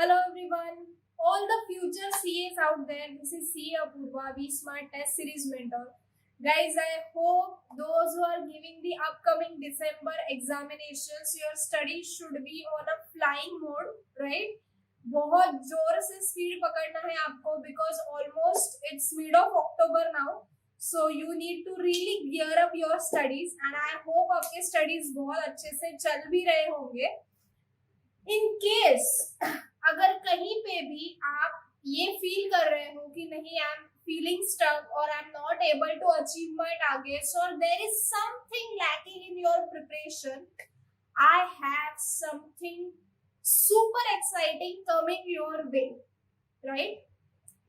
Hello everyone, all the future CAs out there. This is CA Apurva, V Smart Test Series Mentor. Guys, I hope those who are giving the upcoming December examinations, your study should be on a flying mode, right? बहुत जोर से speed पकड़ना है आपको because almost it's mid of October now. So you need to really gear up your studies and I hope आपके studies बहुत अच्छे से चल भी रहे होंगे. In case अगर कहीं पे भी आप ये फील कर रहे हो कि नहीं आई एम फीलिंग स्टक और I am not able to achieve my targets और there is something lacking in your preparation, I have something super exciting coming your way, right?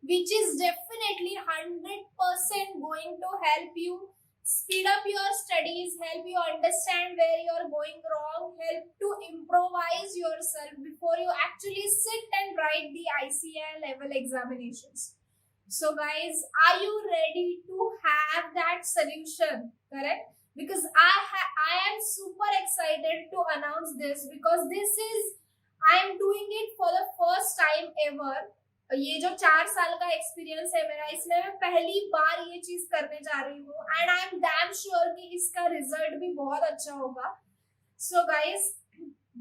Which is definitely 100% going to help you speed up your studies, help you understand where you're going wrong, help to improvise yourself before you actually sit and write the ICAI level examinations. So guys, are you ready to have that solution? Correct? Because I am super excited to announce this because I am doing it for the first time ever. ये जो 4 साल का experience है मेरा, इसमें मैं पहली बार ये चीज करने जा रही हूँ and I am damn sure कि इसका रिजल्ट भी बहुत अच्छा होगा. So guys,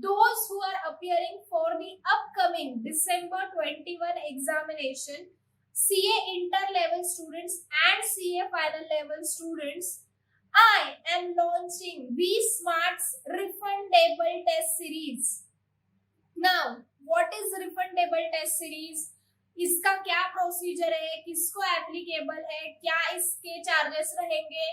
those who are appearing for the upcoming December 21 examination, CA inter level students and CA final level students, I am launching V Smart's refundable test series. Now, what is refundable test series? इसका क्या procedure है, किसको applicable है, क्या इसके charges रहेंगे,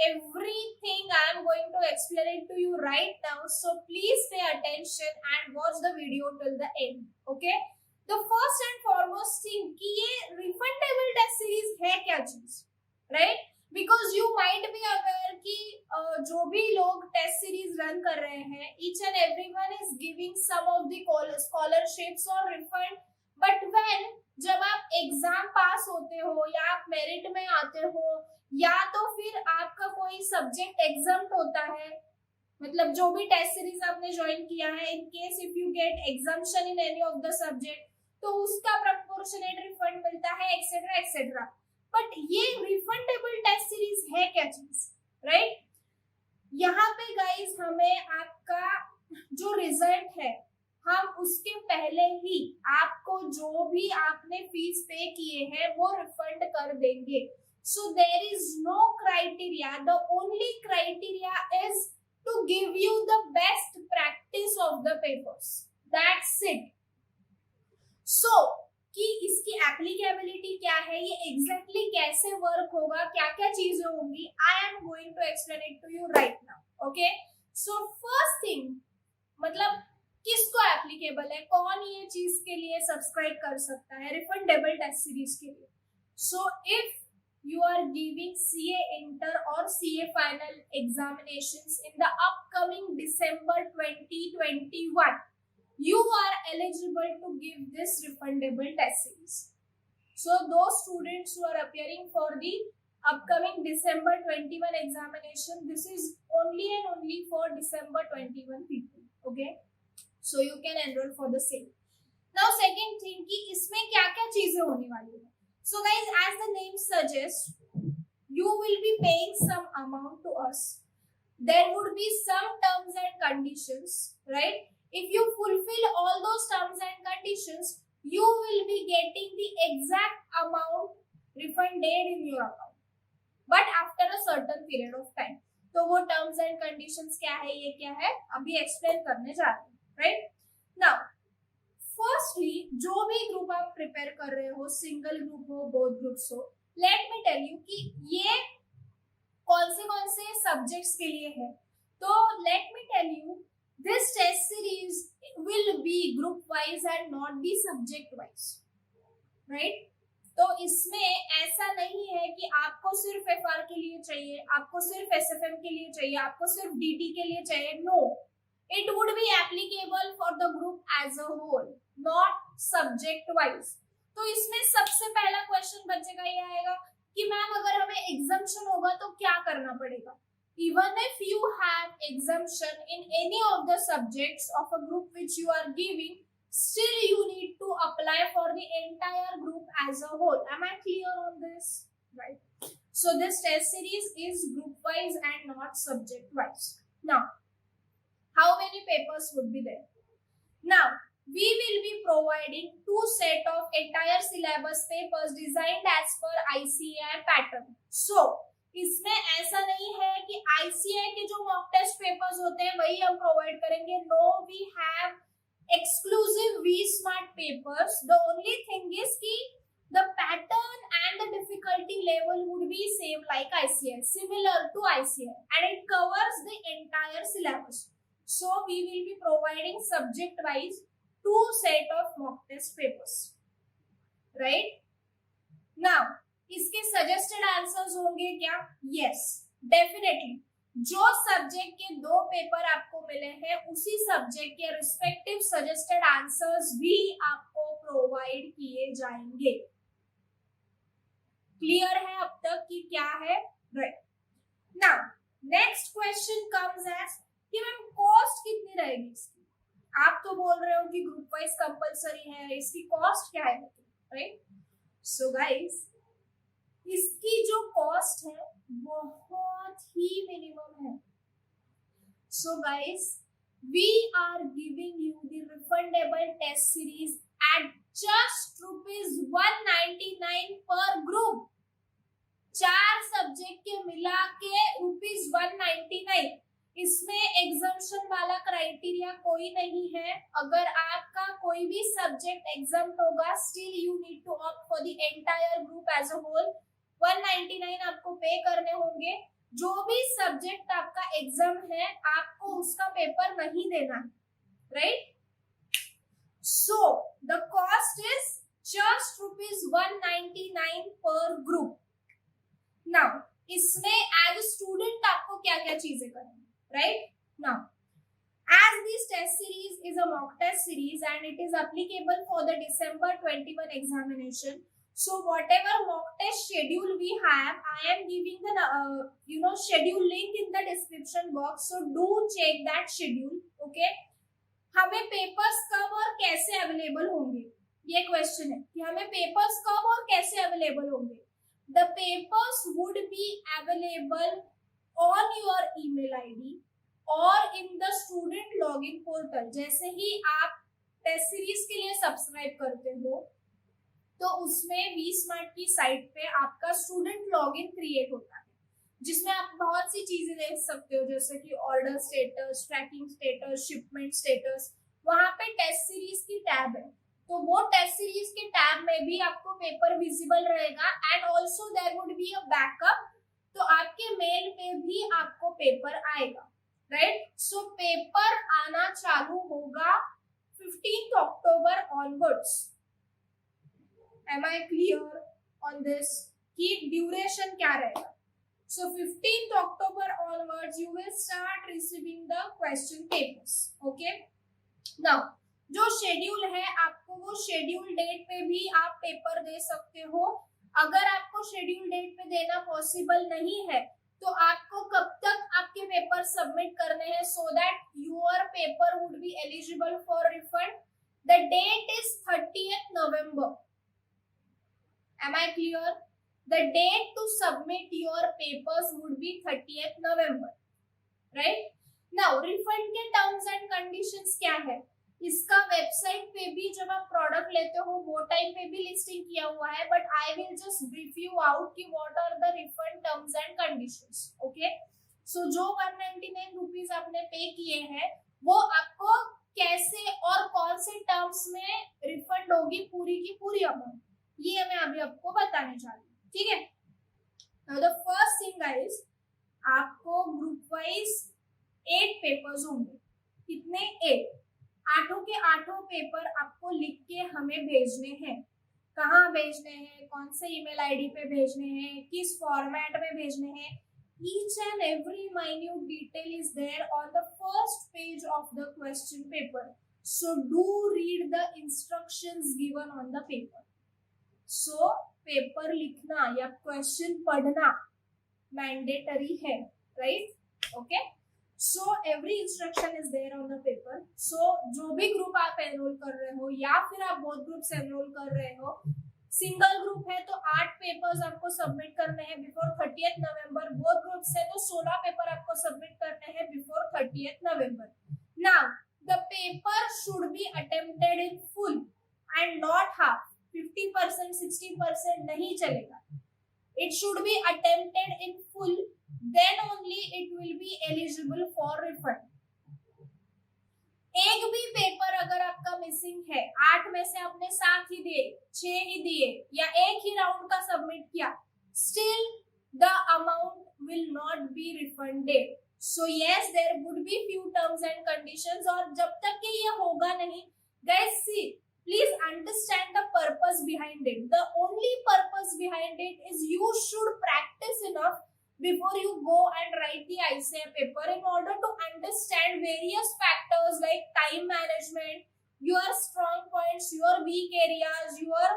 everything I am going to explain it to you right now. So please pay attention and watch the video till the end. Okay? The first and foremost thing कि ये refundable test series है क्या चीज, right? Because you might be aware कि जो भी लोग test series run कर रहे हैं, each and everyone is giving some of the scholarships or refund. But when जब आप एग्जाम पास होते हो या आप मेरिट में आते हो या तो फिर आपका कोई सब्जेक्ट एग्जाम्प्ट होता है, मतलब जो भी टेस्ट सीरीज आपने ज्वाइन किया है, in case if you get exemption in any of the subject, तो उसका प्रपोर्शनेट रिफंड मिलता है एक्सेट्रा एक्सेट्रा. बट ये रिफंडेबल टेस्ट सीरीज है क्या चीज, राइट? यहाँ पे गाइज हमें आपका जो रिजल्ट है, हम उसके पहले ही आपको जो भी आपने फीस पे किए हैं वो रिफंड कर देंगे. So there is no criteria, the only criteria is to give you the best practice of the papers. That's it. So कि इसकी एप्लीकेबिलिटी क्या है, ये एग्जैक्टली कैसे वर्क होगा, क्या क्या चीजें होंगी, I am going to explain it to you right now. Okay? So first thing, मतलब किसको एप्लीकेबल है, कौन ये चीज के लिए सब्सक्राइब कर सकता है रिफंडेबल टेस्ट सीरीज के लिए. So if you are giving CA inter or CA final examinations in the upcoming December 2021, you are eligible to give this refundable test series. So those students who are appearing for the upcoming December 21 examination, this is only and only for December 21 people. Okay? So you can enroll for the same. Now second thing कि इसमें क्या क्या चीजें होने वाली है. So guys, as the name suggests, you will be paying some amount to us. There would be some terms and conditions, right? If you fulfill all those terms and conditions, you will be getting the exact amount refunded in your account. But after a certain period of time. तो वो terms and conditions क्या है, ये क्या है, अभी explain करने जा रहे हैं, right? Now, फर्स्टली जो भी ग्रुप आप प्रिपेयर कर रहे हो, सिंगल ग्रुप हो, बोथ ग्रुप्स हो, लेट मी टेल यू कि ये कौन से सब्जेक्ट्स के लिए है. तो let me tell you, this test series will be group wise and not be subject wise, right? तो इसमें ऐसा नहीं है कि आपको सिर्फ एफआर के लिए चाहिए, आपको सिर्फ एसएफएम के लिए चाहिए, आपको सिर्फ डीटी के लिए चाहिए. No, it would be applicable for the group as a whole, not subject wise. तो इसमें सबसे पहला क्वेश्चन बचेगा, ये आएगा कि मैम अगर हमें एग्जाम्पशन होगा तो क्या करना पड़ेगा. Even if you have exemption in any of the subjects of a group which you are giving, still you need to as a whole. Am I clear on this? Right. So this test series is group wise and not subject wise. Now, how many papers would be there? Now, we will be providing 2 set of entire syllabus papers designed as per ICAI pattern. So, इसमें ऐसा नहीं है कि ICAI के जो mock test papers होते हैं वही हम प्रोवाइड करेंगे. No, we have exclusive V-Smart papers. The only thing is कि the pattern and the difficulty level would be same like ICAI, similar to ICAI, and it covers the entire syllabus. So we will be providing subject wise 2 set of mock test papers, right? Now, इसके suggested answers होंगे क्या? Yes, definitely. जो subject के 2 paper आपको मिले हैं उसी subject के रिस्पेक्टिव सजेस्टेड आंसर्स भी आपको प्रोवाइड किए जाएंगे. क्लियर है अब तक कि क्या है? Right. Now next question comes as कि मैम कॉस्ट कितनी रहेगी इसकी? आप तो बोल रहे हो कि ग्रुप वाइज कंपलसरी है, इसकी कॉस्ट क्या है? राइट. सो गाइस, इसकी जो कॉस्ट है बहुत ही मिनिमम है. So guys, we are giving you the refundable test series at just ₹199 per group. 4 subject के मिला के ₹199. इसमें एग्जम्पशन वाला क्राइटेरिया कोई नहीं है. अगर आपका कोई भी सब्जेक्ट एग्जम्प्ट होगा, still you need to opt for the entire group as a whole. 199 आपको पे करने होंगे. जो भी सब्जेक्ट आपका एग्जाम है आपको उसका पेपर नहीं देना है. Right. So the cost is just ₹199 per group. Now इसमें एज अ स्टूडेंट आपको क्या क्या चीजें करनी है? Right. Now as this test series is a mock test series and it is applicable for the December 21 examination, so whatever mock test schedule we have, I am giving the schedule link in the description box, so do check that schedule. Okay. हमें papers कब और कैसे available होंगे ये question है कि हमें papers कब और कैसे अवेलेबल होंगे. The papers would be available on your email ID और in the student login portal. जैसे ही आप टेस्ट सीरीज के लिए सब्सक्राइब करते हो तो उसमें V-Smart की साइट पे आपका स्टूडेंट लॉगिन क्रिएट होता है, जिसमें आप बहुत सी चीजें देख सकते हो जैसे कि order status, tracking status, shipment status. वहां पे टेस्ट सीरीज की टैब है, तो वो टेस्ट सीरीज के टैब में भी आपको पेपर विजिबल रहेगा. And also there would be a backup, तो आपके मेल पे भी आपको पेपर आएगा. राइट. सो पेपर आना चालू होगा 15 October onwards. Am I clear on this कि ड्यूरेशन क्या रहेगा? So 15 October onwards you will start receiving the question papers. Okay. Now जो शेड्यूल है आपको वो शेड्यूल डेट पे भी आप पेपर दे सकते हो. अगर आपको शेड्यूल डेट पे देना पॉसिबल नहीं है तो आपको कब तक आपके पेपर सबमिट करने हैं so that your paper would be eligible for refund? The date is 30th November. Am I clear? The date to submit your papers would be 30th November. Right? Now, refund के terms and conditions क्या है? इसका website पे भी जब आप product लेते हो वो टाइम पे भी लिस्टिंग किया हुआ है, but I will just brief you out कि what are the refund terms and conditions. Okay. So जो 199 रुपीज आपने पे किए हैं वो आपको कैसे और कौन से टर्म्स में रिफंड होगी पूरी की पूरी अमाउंट, ये मैं अभी आपको बताने जा रही हूँ. ठीक है. Now the first thing guys, आपको ग्रुप वाइज 8 पेपर्स होंगे. कितने? 8. 8 के 8 पेपर आपको लिख के हमें भेजने हैं. कहाँ भेजने हैं, कौन से ईमेल आईडी पे भेजने हैं, किस फॉर्मेट में भेजने हैं, each and every minute detail is there on the first page of the question paper. So do read the instructions given on the paper. So paper लिखना या क्वेश्चन पढ़ना मैंडेटरी है. Right. Okay. So every instruction is there on the paper. So जो भी group आप enrol कर रहे हो या फिर आप बोथ ग्रुप्स एनरोल कर रहे हो, सिंगल ग्रुप है तो 8 पेपर्स आपको सबमिट करने हैं बिफोर 30th नवंबर, बोथ ग्रुप्स है तो 16 पेपर आपको सबमिट करने हैं before 30th November. Now the paper should be attempted in full and not half. 50% 60% नहीं चलेगा. It should be attempted in full, then only it will be eligible for refund. एक भी paper अगर आपका missing है, 8 में से आपने 7 ही दिए, 6 ही दिए या एक ही राउंड का सबमिट किया, still the amount will not be refunded. So yes, there would be few terms and conditions, और जब तक कि ये होगा नहीं, guys see, please understand the purpose behind it. The only purpose behind it is you should practice enough before you go and write the ICAI paper in order to understand various factors like time management, your strong points, your weak areas, your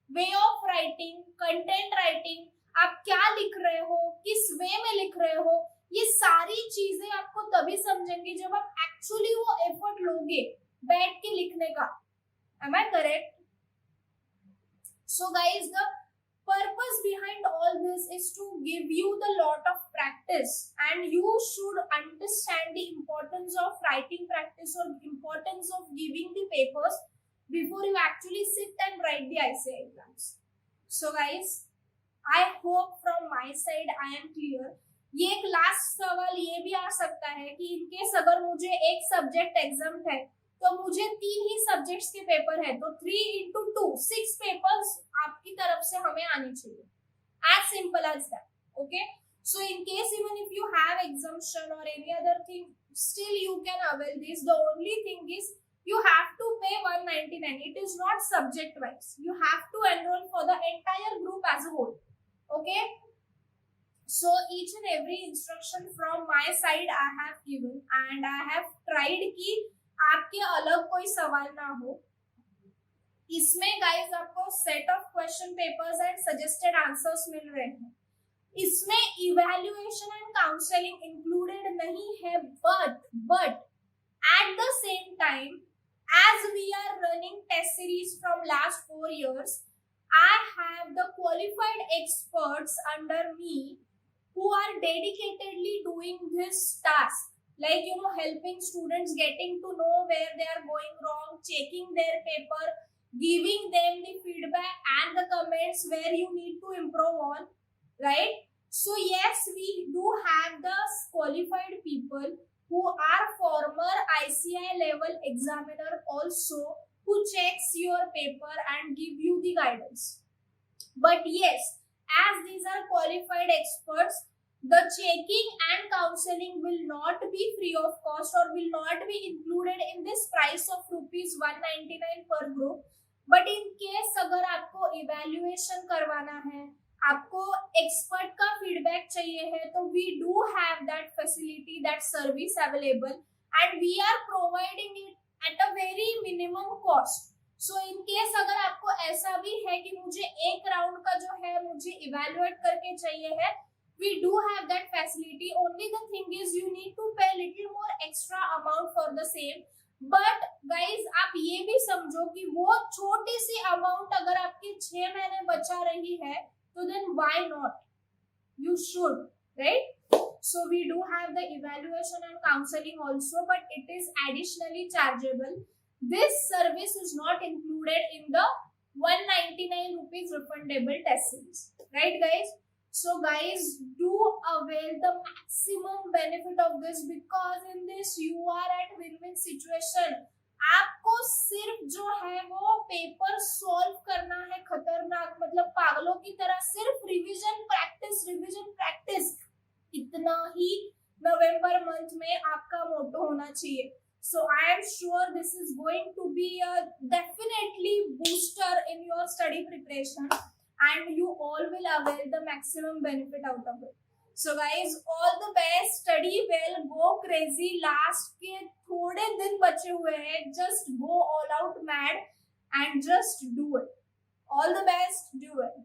way of writing, content writing, आप क्या लिख रहे हो, किस वे में लिख रहे हो, ये सारी चीजें आपको तभी समझेंगे जब आप एक्चुअली वो एफर्ट लोगे बैठ के लिखने का. Am I correct? So guys, the purpose behind all this is to give you the lot of practice, and you should understand the importance of writing practice or importance of giving the papers before you actually sit and write the ICAI exams. So guys, I hope from my side I am clear. ये एक last सवाल ये भी आ सकता है कि in case अगर मुझे एक सब्जेक्ट एग्जाम है तो मुझे 3 ही सब्जेक्ट्स के पेपर है, तो 3 into 2 6 पेपर्स आपकी तरफ से हमें आने चाहिए. As simple as that. Okay. So in case even if you have exemption or any other thing, still you can avail this. The only thing is you have to pay 199. It is not subject wise. You have to enroll for the entire group as a whole. Okay. So each and every instruction from my side I have given, and I have tried कि आपके अलग कोई सवाल ना हो. इसमें guys आपको set of question papers and suggested answers मिल रहे हैं. इसमें इवैल्यूएशन एंड काउंसलिंग इंक्लूडेड नहीं है, but at the same time as we are running test series from last 4 years, I have the qualified experts under me who are dedicatedly doing this task. Like, helping students, getting to know where they are going wrong, checking their paper, giving them the feedback and the comments where you need to improve on, right? So yes, we do have the qualified people who are former ICAI level examiner also, who checks your paper and give you the guidance. But yes, as these are qualified experts, the checking and counseling will not be free of cost or will not be included in this price of ₹199 per group. But in case अगर आपको evaluation करवाना है, आपको expert का feedback चाहिए है, तो we do have that facility, that service available, and we are providing it at a very minimum cost. So in case अगर आपको ऐसा भी है कि मुझे एक राउंड का जो है मुझे evaluate करके चाहिए है, we do have that facility. Only the thing is you need to pay little more extra amount for the same. But guys, आप ये भी समझो कि वो छोटी सी अमाउंट अगर आपके 6 महीने बचा रही है, तो then why not? You should, right? So we do have the evaluation and counseling also, but it is additionally chargeable. This service is not included in the 199 rupees refundable test series, right guys? So guys, do avail the maximum benefit of this, because in this you are at win-win situation. आपको सिर्फ जो है वो paper solve करना है, खतरनाक मतलब पागलों की तरह, सिर्फ रिवीजन प्रैक्टिस, इतना ही नवंबर मंथ में आपका मोटो होना चाहिए. So I am sure this is going to be a definitely booster in your study preparation, and you all will avail the maximum benefit out of it. So guys, all the best, study well, go crazy. Last के थोड़े दिन बचे हुए हैं, just go all out mad and just do it. All the best, do it.